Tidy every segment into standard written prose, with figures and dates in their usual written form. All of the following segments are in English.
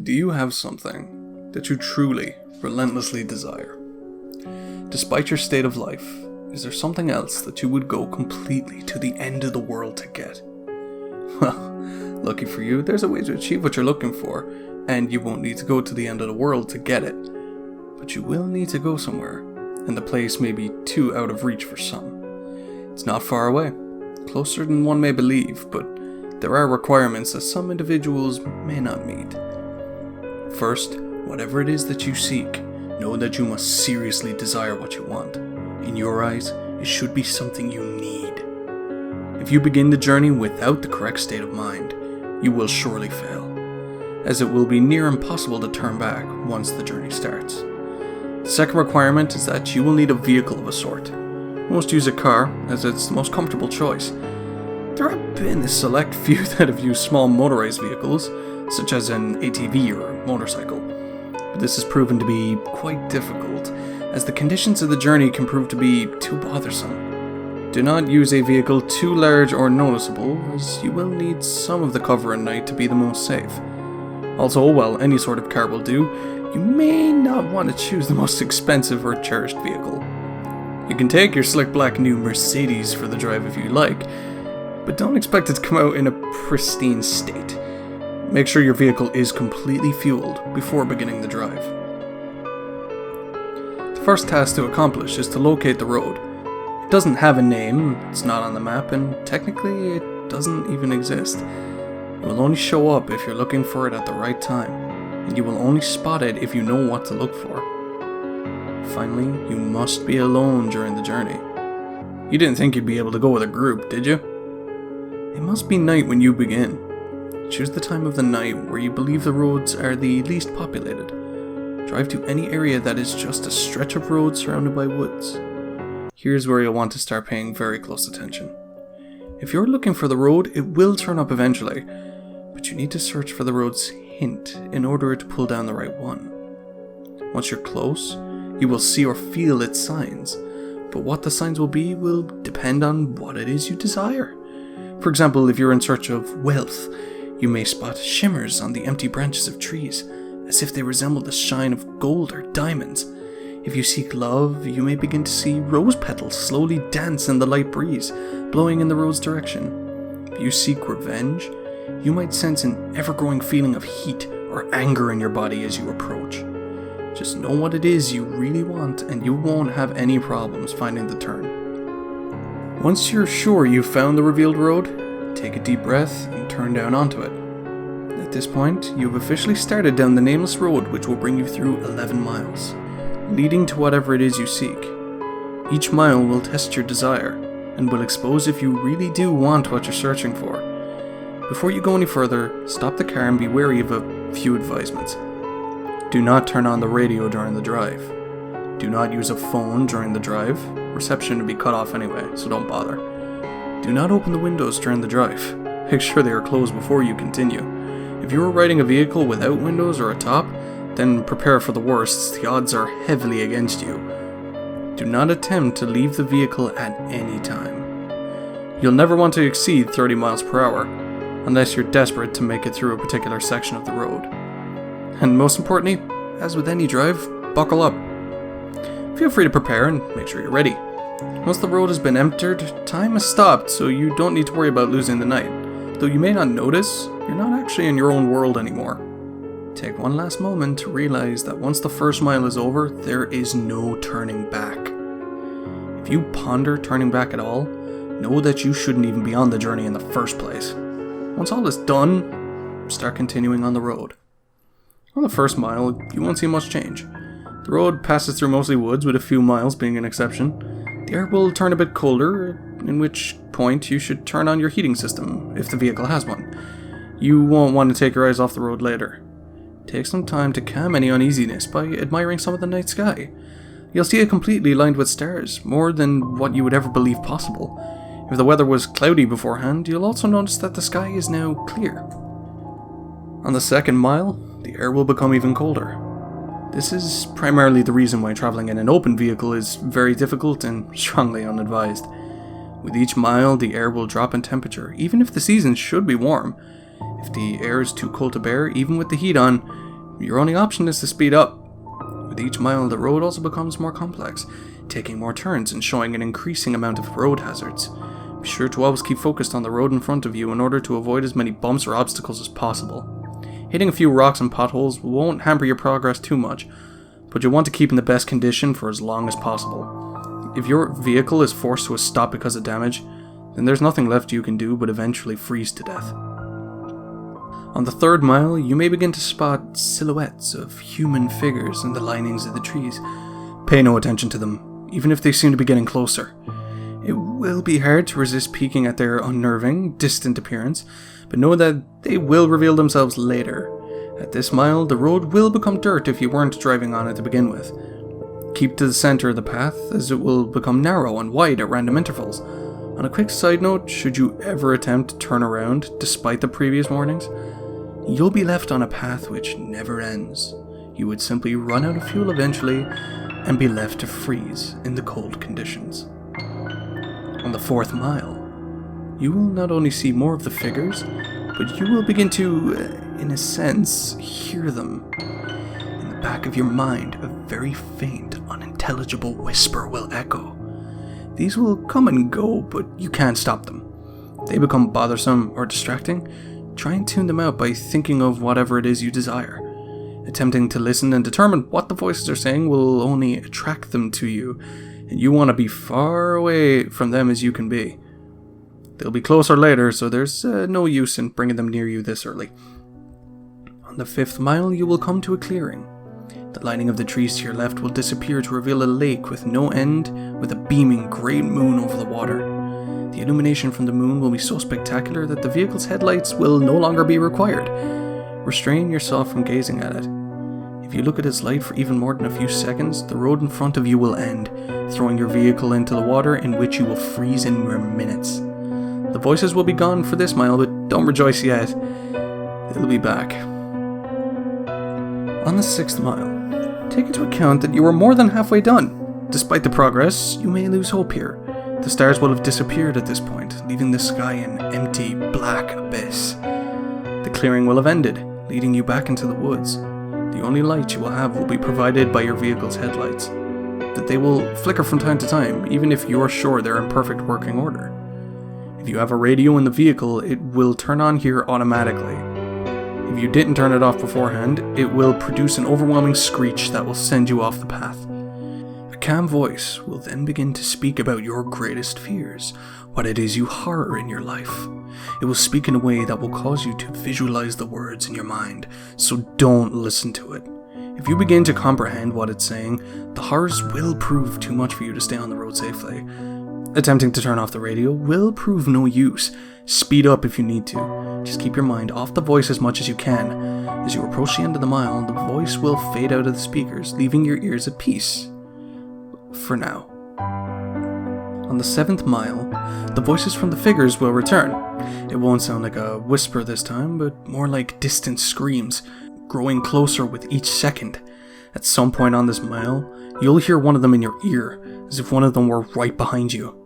Do you have something that you truly, relentlessly desire? Despite your state of life, is there something else that you would go completely to the end of the world to get? Well, lucky for you, there's a way to achieve what you're looking for, and you won't need to go to the end of the world to get it. But you will need to go somewhere, and the place may be too out of reach for some. It's not far away, closer than one may believe, but there are requirements that some individuals may not meet. First, whatever it is that you seek, know that you must seriously desire what you want. In your eyes, it should be something you need. If you begin the journey without the correct state of mind, you will surely fail, as it will be near impossible to turn back once the journey starts. The second requirement is that you will need a vehicle of a sort. Most use a car, as it's the most comfortable choice. There have been a select few that have used small motorized vehicles, such as an ATV or a motorcycle. But this has proven to be quite difficult, as the conditions of the journey can prove to be too bothersome. Do not use a vehicle too large or noticeable, as you will need some of the cover at night to be the most safe. Also, while any sort of car will do, you may not want to choose the most expensive or cherished vehicle. You can take your slick black new Mercedes for the drive if you like, but don't expect it to come out in a pristine state. Make sure your vehicle is completely fueled before beginning the drive. The first task to accomplish is to locate the road. It doesn't have a name, it's not on the map, and technically it doesn't even exist. It will only show up if you're looking for it at the right time, and you will only spot it if you know what to look for. Finally, you must be alone during the journey. You didn't think you'd be able to go with a group, did you? It must be night when you begin. Choose the time of the night where you believe the roads are the least populated. Drive to any area that is just a stretch of road surrounded by woods. Here's where you'll want to start paying very close attention. If you're looking for the road, it will turn up eventually, but you need to search for the road's hint in order to pull down the right one. Once you're close, you will see or feel its signs, but what the signs will be will depend on what it is you desire. For example, if you're in search of wealth, you may spot shimmers on the empty branches of trees, as if they resemble the shine of gold or diamonds. If you seek love, you may begin to see rose petals slowly dance in the light breeze, blowing in the road's direction. If you seek revenge, you might sense an ever-growing feeling of heat or anger in your body as you approach. Just know what it is you really want, and you won't have any problems finding the turn. Once you're sure you've found the revealed road, take a deep breath and turn down onto it. At this point, you've officially started down the nameless road, which will bring you through 11 miles, leading to whatever it is you seek. Each mile will test your desire, and will expose if you really do want what you're searching for. Before you go any further, stop the car and be wary of a few advisements. Do not turn on the radio during the drive. Do not use a phone during the drive. Reception will be cut off anyway, so don't bother. Do not open the windows during the drive. Make sure they are closed before you continue. If you are riding a vehicle without windows or a top, then prepare for the worst. The odds are heavily against you. Do not attempt to leave the vehicle at any time. You'll never want to exceed 30 miles per hour, unless you're desperate to make it through a particular section of the road. And most importantly, as with any drive, buckle up. Feel free to prepare and make sure you're ready. Once the road has been entered, time has stopped, so you don't need to worry about losing the night. Though you may not notice, you're not actually in your own world anymore. Take one last moment to realize that once the first mile is over, there is no turning back. If you ponder turning back at all, know that you shouldn't even be on the journey in the first place. Once all is done, start continuing on the road. On the first mile, you won't see much change. The road passes through mostly woods, with a few miles being an exception. The air will turn a bit colder, in which point you should turn on your heating system, if the vehicle has one. You won't want to take your eyes off the road later. Take some time to calm any uneasiness by admiring some of the night sky. You'll see it completely lined with stars, more than what you would ever believe possible. If the weather was cloudy beforehand, you'll also notice that the sky is now clear. On the second mile, the air will become even colder. This is primarily the reason why traveling in an open vehicle is very difficult and strongly unadvised. With each mile, the air will drop in temperature, even if the seasons should be warm. If the air is too cold to bear, even with the heat on, Your only option is to speed up. With each mile, the road also becomes more complex, taking more turns and showing an increasing amount of road hazards. Be sure to always keep focused on the road in front of you in order to avoid as many bumps or obstacles as possible. Hitting a few rocks and potholes won't hamper your progress too much, but you'll want to keep in the best condition for as long as possible. If your vehicle is forced to a stop because of damage, then there's nothing left you can do but eventually freeze to death. On the 3rd mile, you may begin to spot silhouettes of human figures in the linings of the trees. Pay no attention to them, even if they seem to be getting closer. It will be hard to resist peeking at their unnerving, distant appearance, but know that they will reveal themselves later. At this mile, the road will become dirt if you weren't driving on it to begin with. Keep to the center of the path, as it will become narrow and wide at random intervals. On a quick side note, should you ever attempt to turn around, despite the previous warnings, you'll be left on a path which never ends. You would simply run out of fuel eventually, and be left to freeze in the cold conditions. On the 4th mile, you will not only see more of the figures, but you will begin to, in a sense, hear them. In the back of your mind, a very faint, unintelligible whisper will echo. These will come and go, but you can't stop them. If they become bothersome or distracting, try and tune them out by thinking of whatever it is you desire. Attempting to listen and determine what the voices are saying will only attract them to you, and you want to be far away from them as you can be. They'll be closer later, so there's no use in bringing them near you this early. On the 5th mile, you will come to a clearing. The lining of the trees to your left will disappear to reveal a lake with no end, with a beaming great moon over the water. The illumination from the moon will be so spectacular that the vehicle's headlights will no longer be required. Restrain yourself from gazing at it. If you look at its light for even more than a few seconds, the road in front of you will end, throwing your vehicle into the water, in which you will freeze in mere minutes. The voices will be gone for this mile, but don't rejoice yet. They'll be back. On the 6th mile, take into account that you are more than halfway done. Despite the progress, you may lose hope here. The stars will have disappeared at this point, leaving the sky an empty, black abyss. The clearing will have ended, leading you back into the woods. The only light you will have will be provided by your vehicle's headlights. That they will flicker from time to time, even if you're sure they're in perfect working order. If you have a radio in the vehicle, it will turn on here automatically. If you didn't turn it off beforehand, it will produce an overwhelming screech that will send you off the path. A calm voice will then begin to speak about your greatest fears, what it is you horror in your life. It will speak in a way that will cause you to visualize the words in your mind, so don't listen to it. If you begin to comprehend what it's saying, the horrors will prove too much for you to stay on the road safely. Attempting to turn off the radio will prove no use. Speed up if you need to. Just keep your mind off the voice as much as you can. As you approach the end of the mile, the voice will fade out of the speakers, leaving your ears at peace. For now. On the 7th mile, the voices from the figures will return. It won't sound like a whisper this time, but more like distant screams, growing closer with each second. At some point on this mile, you'll hear one of them in your ear, as if one of them were right behind you.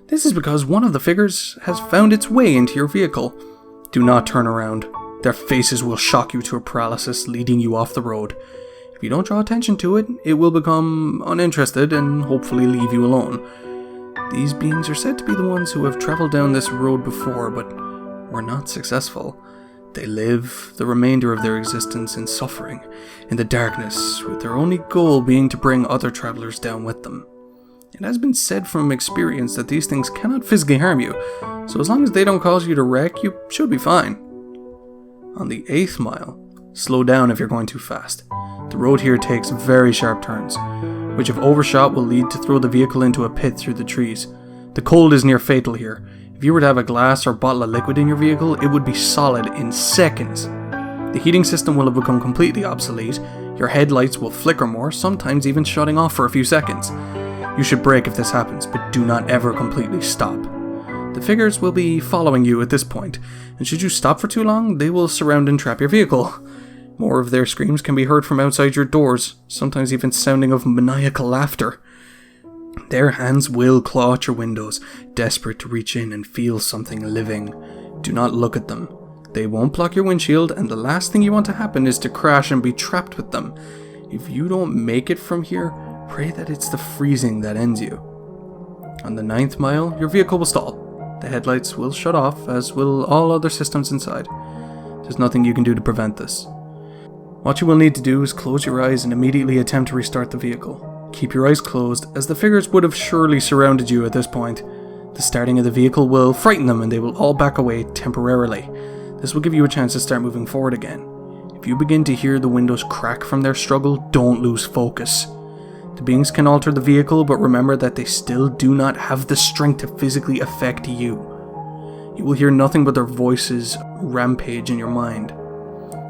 This is because one of the figures has found its way into your vehicle. Do not turn around. Their faces will shock you to a paralysis, leading you off the road. If you don't draw attention to it, it will become uninterested and hopefully leave you alone. These beings are said to be the ones who have traveled down this road before, but were not successful. They live the remainder of their existence in suffering, in the darkness, with their only goal being to bring other travelers down with them. It has been said from experience that these things cannot physically harm you, so as long as they don't cause you to wreck, you should be fine. On the 8th mile, slow down if you're going too fast. The road here takes very sharp turns, which if overshot will lead to throw the vehicle into a pit through the trees. The cold is near fatal here. If you were to have a glass or bottle of liquid in your vehicle, it would be solid in seconds. The heating system will have become completely obsolete. Your headlights will flicker more, sometimes even shutting off for a few seconds. You should brake if this happens, but do not ever completely stop. The figures will be following you at this point, and should you stop for too long, they will surround and trap your vehicle. More of their screams can be heard from outside your doors, sometimes even sounding of maniacal laughter. Their hands will claw at your windows, desperate to reach in and feel something living. Do not look at them. They won't block your windshield, and the last thing you want to happen is to crash and be trapped with them. If you don't make it from here, pray that it's the freezing that ends you. On the 9th mile, your vehicle will stall. The headlights will shut off, as will all other systems inside. There's nothing you can do to prevent this. What you will need to do is close your eyes and immediately attempt to restart the vehicle. Keep your eyes closed, as the figures would have surely surrounded you at this point. The starting of the vehicle will frighten them and they will all back away temporarily. This will give you a chance to start moving forward again. If you begin to hear the windows crack from their struggle, don't lose focus. The beings can alter the vehicle, but remember that they still do not have the strength to physically affect you. You will hear nothing but their voices rampage in your mind,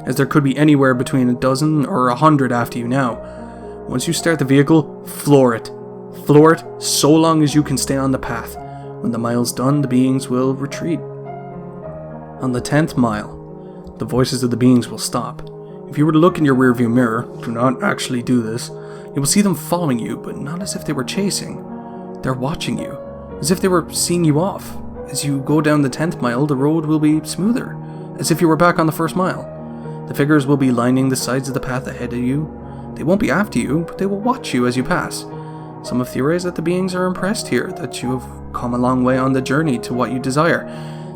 as there could be anywhere between a dozen or 100 after you now. Once you start the vehicle, floor it. Floor it so long as you can stay on the path. When the mile's done, the beings will retreat. On the 10th mile, the voices of the beings will stop. If you were to look in your rearview mirror, do not actually do this, you will see them following you, but not as if they were chasing. They're watching you, as if they were seeing you off. As you go down the 10th mile, the road will be smoother, as if you were back on the 1st mile. The figures will be lining the sides of the path ahead of you. They won't be after you, but they will watch you as you pass. Some have theorized that the beings are impressed here, that you have come a long way on the journey to what you desire.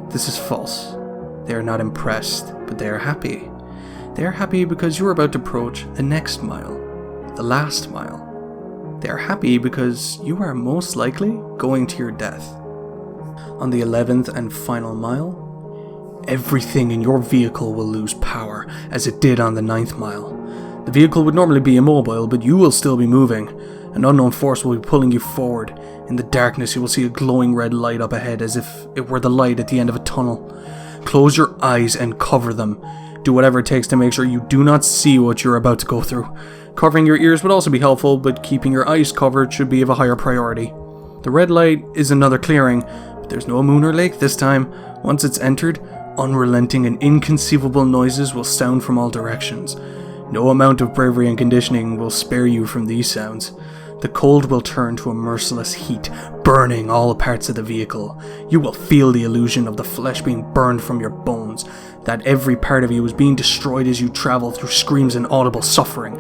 This is false. They are not impressed, but they are happy. They are happy because you are about to approach the next mile, the last mile. They are happy because you are most likely going to your death. On the 11th and final mile, everything in your vehicle will lose power, as it did on the 9th mile. The vehicle would normally be immobile, but you will still be moving. An unknown force will be pulling you forward. In the darkness, you will see a glowing red light up ahead, as if it were the light at the end of a tunnel. Close your eyes and cover them. Do whatever it takes to make sure you do not see what you're about to go through. Covering your ears would also be helpful, but keeping your eyes covered should be of a higher priority. The red light is another clearing, but there's no moon or lake this time. Once it's entered, unrelenting and inconceivable noises will sound from all directions. No amount of bravery and conditioning will spare you from these sounds. The cold will turn to a merciless heat, burning all parts of the vehicle. You will feel the illusion of the flesh being burned from your bones, that every part of you is being destroyed as you travel through screams and audible suffering.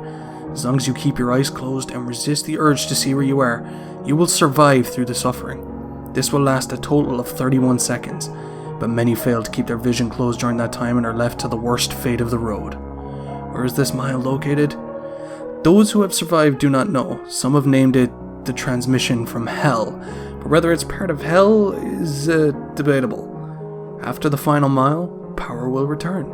As long as you keep your eyes closed and resist the urge to see where you are, you will survive through the suffering. This will last a total of 31 seconds, but many fail to keep their vision closed during that time and are left to the worst fate of the road. Where is this mile located? Those who have survived do not know. Some have named it the transmission from hell, but whether it's part of hell is debatable. After the final mile, power will return.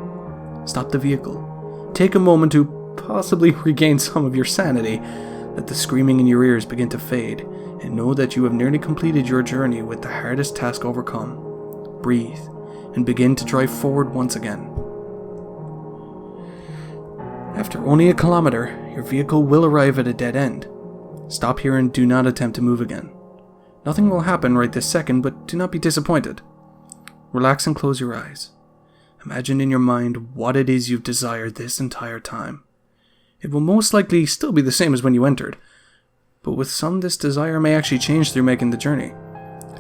Stop the vehicle. Take a moment to possibly regain some of your sanity. Let the screaming in your ears begin to fade, and know that you have nearly completed your journey with the hardest task overcome. Breathe, and begin to drive forward once again. After only a kilometer, your vehicle will arrive at a dead end. Stop here and do not attempt to move again. Nothing will happen right this second, but do not be disappointed. Relax and close your eyes. Imagine in your mind what it is you've desired this entire time. It will most likely still be the same as when you entered, but with some this desire may actually change through making the journey.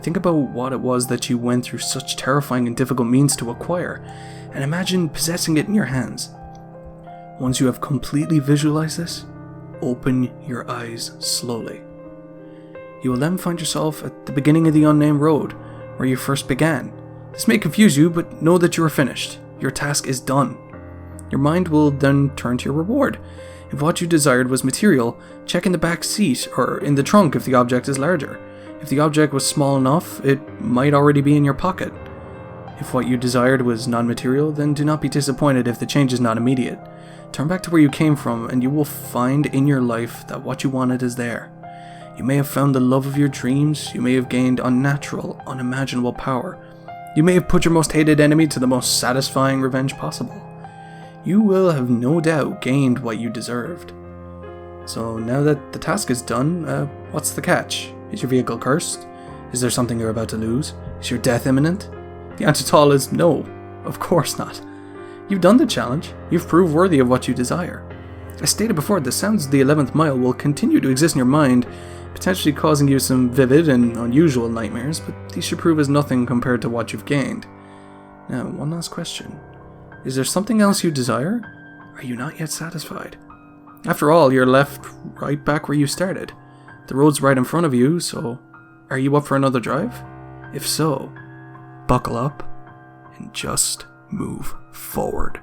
Think about what it was that you went through such terrifying and difficult means to acquire, and imagine possessing it in your hands. Once you have completely visualized this, open your eyes slowly. You will then find yourself at the beginning of the unnamed road, where you first began. This may confuse you, but know that you are finished. Your task is done. Your mind will then turn to your reward. If what you desired was material, check in the back seat or in the trunk if the object is larger. If the object was small enough, it might already be in your pocket. If what you desired was non-material, then do not be disappointed if the change is not immediate. Turn back to where you came from, and you will find in your life that what you wanted is there. You may have found the love of your dreams, you may have gained unnatural, unimaginable power. You may have put your most hated enemy to the most satisfying revenge possible. You will have no doubt gained what you deserved. So now that the task is done, what's the catch? Is your vehicle cursed? Is there something you're about to lose? Is your death imminent? The answer to all is no, of course not. You've done the challenge. You've proved worthy of what you desire. As stated before, the sounds of the 11th mile will continue to exist in your mind, potentially causing you some vivid and unusual nightmares, but these should prove as nothing compared to what you've gained. Now, one last question. Is there something else you desire? Are you not yet satisfied? After all, you're left right back where you started. The road's right in front of you, so are you up for another drive? If so, buckle up and just move forward.